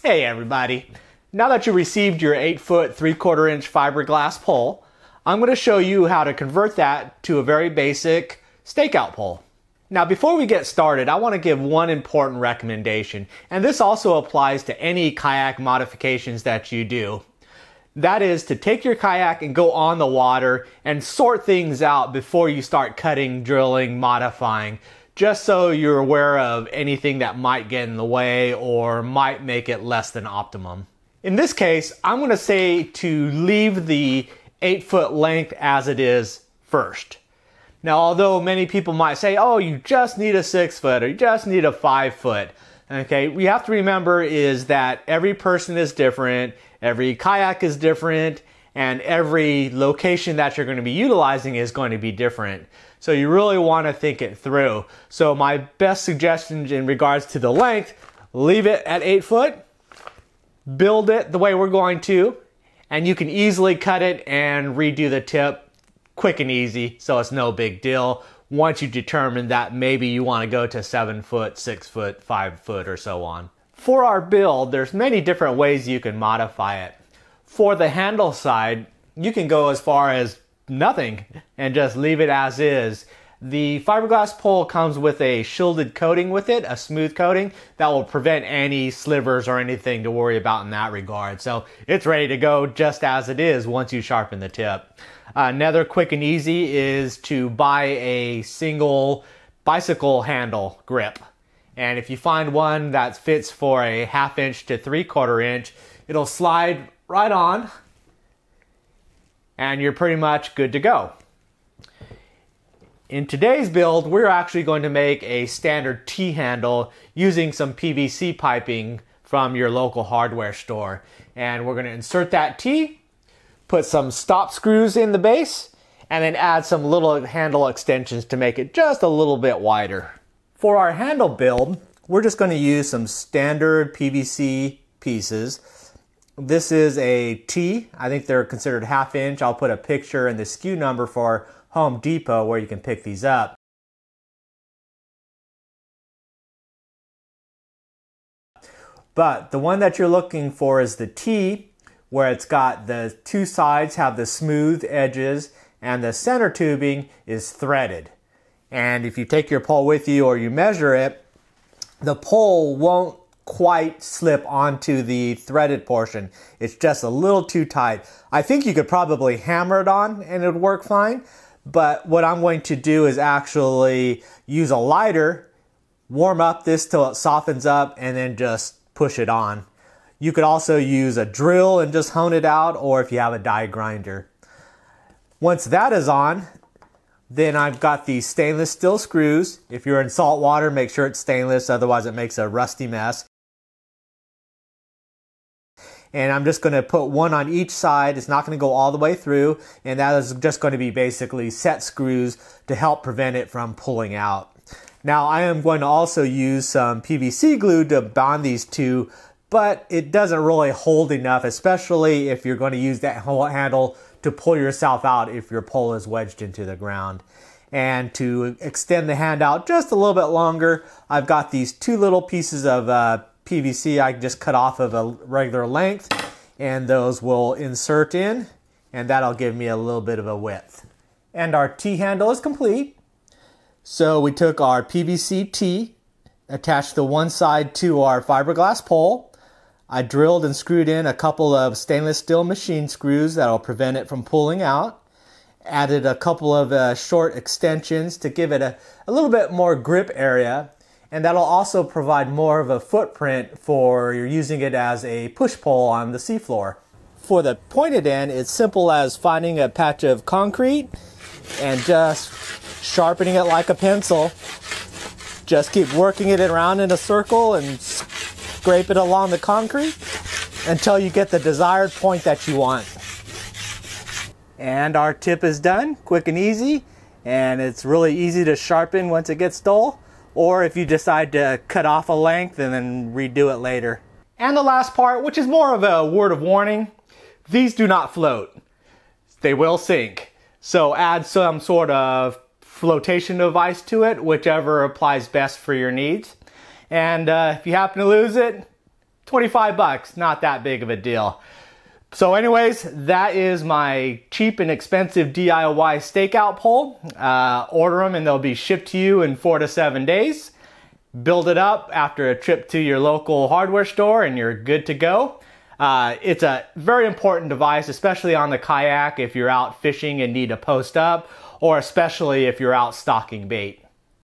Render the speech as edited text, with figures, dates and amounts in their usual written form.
Hey everybody! Now that you received your 8-foot 3/4 inch fiberglass pole, I'm going to show you how to convert that to a very basic stakeout pole. Now before we get started, I want to give one important recommendation, and this also applies to any kayak modifications that you do. That is to take your kayak and go on the water and sort things out before you start cutting, drilling, modifying, just so you're aware of anything that might get in the way or might make it less than optimum. In this case, I'm going to say to leave the 8-foot length as it is first. Now, although many people might say, oh, you just need a 6-foot or you just need a 5-foot. Okay, we have to remember is that every person is different, every kayak is different, and every location that you're going to be utilizing is going to be different. So you really want to think it through. So my best suggestion in regards to the length, leave it at 8 foot, build it the way we're going to, and you can easily cut it and redo the tip quick and easy, so it's no big deal once you determine that maybe you want to go to 7 foot, 6 foot, 5 foot, or so on. For our build, there's many different ways you can modify it. For the handle side, you can go as far as nothing and just leave it as is. The fiberglass pole comes with a shielded coating with it, a smooth coating that will prevent any slivers or anything to worry about in that regard. So it's ready to go just as it is once you sharpen the tip. Another quick and easy is to buy a single bicycle handle grip. And if you find one that fits for a 1/2 inch to 3/4 inch, it'll slide right on and you're pretty much good to go. In today's build, we're actually going to make a standard T-handle using some PVC piping from your local hardware store. And we're going to insert that T, put some stop screws in the base, and then add some little handle extensions to make it just a little bit wider. For our handle build, we're just going to use some standard PVC pieces. This is a T. I think they're considered 1/2 inch. I'll put a picture and the SKU number for Home Depot where you can pick these up. But the one that you're looking for is the T, where it's got the two sides have the smooth edges and the center tubing is threaded. And if you take your pole with you or you measure it, the pole won't quite slip onto the threaded portion. It's just a little too tight. I think you could probably hammer it on and it would work fine, but what I'm going to do is actually use a lighter, warm up this till it softens up, and then just push it on. You could also use a drill and just hone it out, or if you have a die grinder. Once that is on, then I've got these stainless steel screws. If you're in salt water, make sure it's stainless, otherwise it makes a rusty mess. And I'm just going to put one on each side. It's not going to go all the way through, and that is just going to be basically set screws to help prevent it from pulling out. Now I am going to also use some PVC glue to bond these two, but it doesn't really hold enough, especially if you're going to use that whole handle to pull yourself out if your pole is wedged into the ground. And to extend the hand out just a little bit longer, I've got these two little pieces of PVC I just cut off of a regular length, and those will insert in, and that'll give me a little bit of a width. And our T-handle is complete. So we took our PVC T, attached the one side to our fiberglass pole. I drilled and screwed in a couple of stainless steel machine screws that'll prevent it from pulling out. Added a couple of short extensions to give it a little bit more grip area. And that'll also provide more of a footprint for you're using it as a push pole on the seafloor. For the pointed end, it's simple as finding a patch of concrete and just sharpening it like a pencil. Just keep working it around in a circle and scrape it along the concrete until you get the desired point that you want. And our tip is done, quick and easy, and it's really easy to sharpen once it gets dull, or if you decide to cut off a length and then redo it later. And the last part, which is more of a word of warning, these do not float. They will sink. So add some sort of flotation device to it, whichever applies best for your needs. And if you happen to lose it, 25 bucks, not that big of a deal. So anyways, that is my cheap and expensive DIY stakeout pole. Order them and they'll be shipped to you in 4 to 7 days. Build it up after a trip to your local hardware store and you're good to go. It's a very important device, especially on the kayak if you're out fishing and need to post up, or especially if you're out stocking bait.